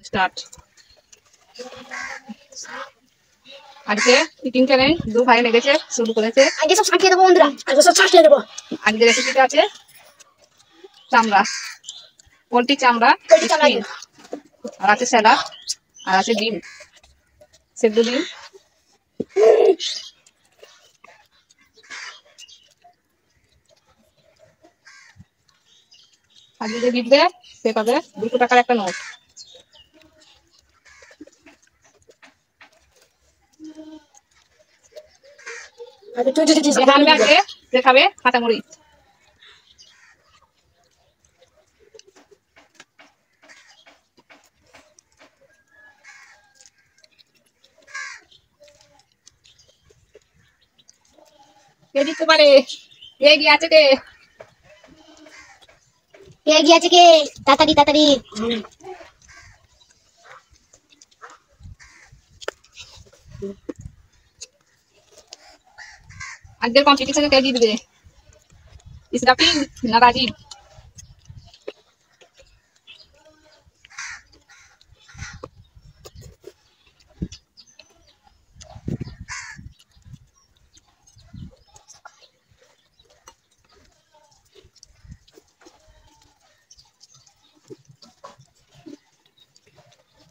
Start. আজকে eating challenge 2 ভাই লেগেছে শুরু করেছে। আজকে সব ছাড়িয়ে দেবো বন্ধুরা, আজকে সব ছাড়িয়ে দেবো। আজকে রেসিপিতে আছে চামড়া, পোলট্রি চামড়া, আর আছে স্যালাড, আর আছে ডিম, সেদ্ধ ডিম। আজকে যে জিতবে সে পাবে 200 টাকার একটা নোট। যে খাবে কাঁচামরিচ। কে দিতে পারে? কে গিয়েছে কে? কে গিয়েছে কে? তাড়াতাড়ি তাড়াতাড়ি। আজকের কম্পিটিশনে কে জিতবে? ইসরাফিল না রাজীব?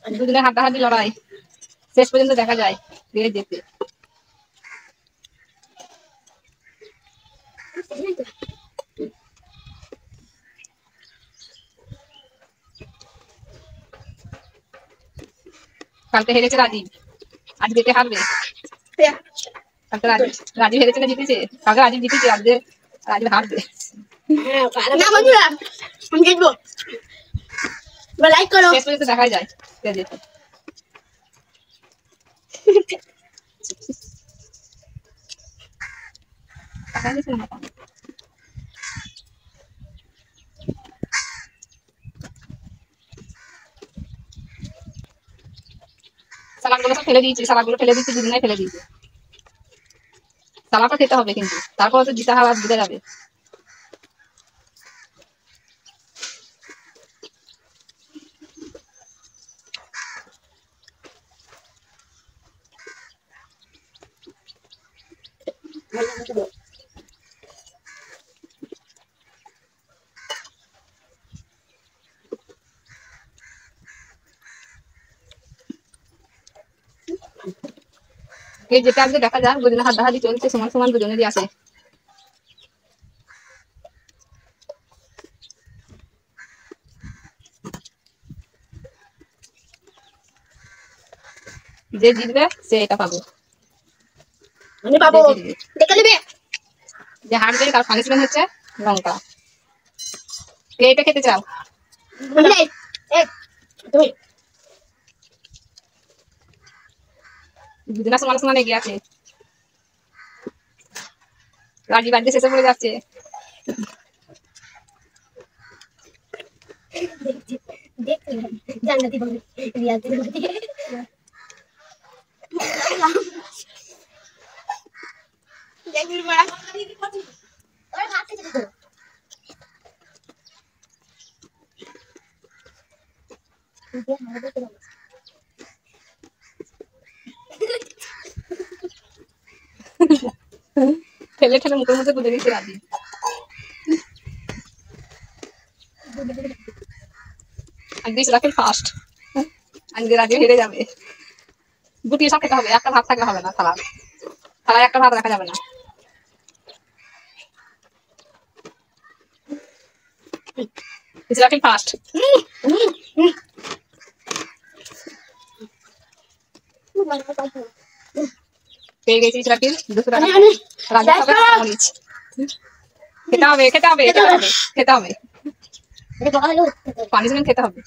দুজনে হাড্ডাহাড্ডি লড়াই, শেষ পর্যন্ত দেখা যায় কে জেতে। কালকে হেরেছে রাজীব, আজকে কে হারবে? কালকে রাজীব হেরেছে না জিতেছে? কালকে রাজীব জিতেছে, আজকে রাজীব হারবে। না বন্ধুরা, আমি জিতবো। লাইক করো। শেষ পর্যন্ত দেখা যায় কে জেতে। সালাদগুলো সব ফেলে দিয়েছি, সালাদগুলো ফেলে দিচ্ছি, দুদিনাই ফেলে দিয়েছি। সালাদটা খেতে হবে কিন্তু, তারপর তো জিতা হার বুঝে যাবে। এই যেটা আজকে দেখা যায় দুজনে হাড্ডাহাড্ডি চলছে, সমান সমান দুজনেরই আছে। যে জিতবে সে এটা পাবে। আমি পাবো, দেখে নেবে। যে হারবে তার পানিশমেন্ট হচ্ছে লঙ্কা। কে এটা খেতে চাও? তুমি দুজনা সমান সমান এগিয়ে আছে। রাজীব আজকে শেষে পড়ে যাচ্ছে। জান্নাতি বলে রিয়াতে দেখবি মারা ওই হাত থেকে দিতে ঠেলে ঠেলে মুখের মধ্যে তুলে দিচ্ছে রাজীব। আজকে ইসরাফিল ফার্স্ট, আজকে রাজীব হেরে যাবে। গুটিয়ে সব খেতে হবে, একটা ভাত থাকলে হবে না। থালায় একটা ভাত রাখা যাবে না। ইসরাফিল ফার্স্ট। পেয়ে গেছি ইসরাফিল 200 টাকা। রাজীব খাবে কাঁচামরিচ। খেতে হবে খেতে হবে খেতে হবে, পানিশমেন্ট খেতে হবে।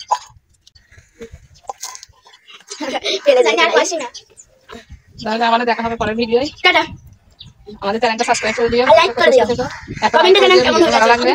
তাহলে আমাদের দেখা হবে পরের ভিডিওয়। আমাদের চ্যানেলটা সাবস্ক্রাইব করে দিও, লাইক করে দিও, কমেন্টে জানান কেমন ভালো লাগবে।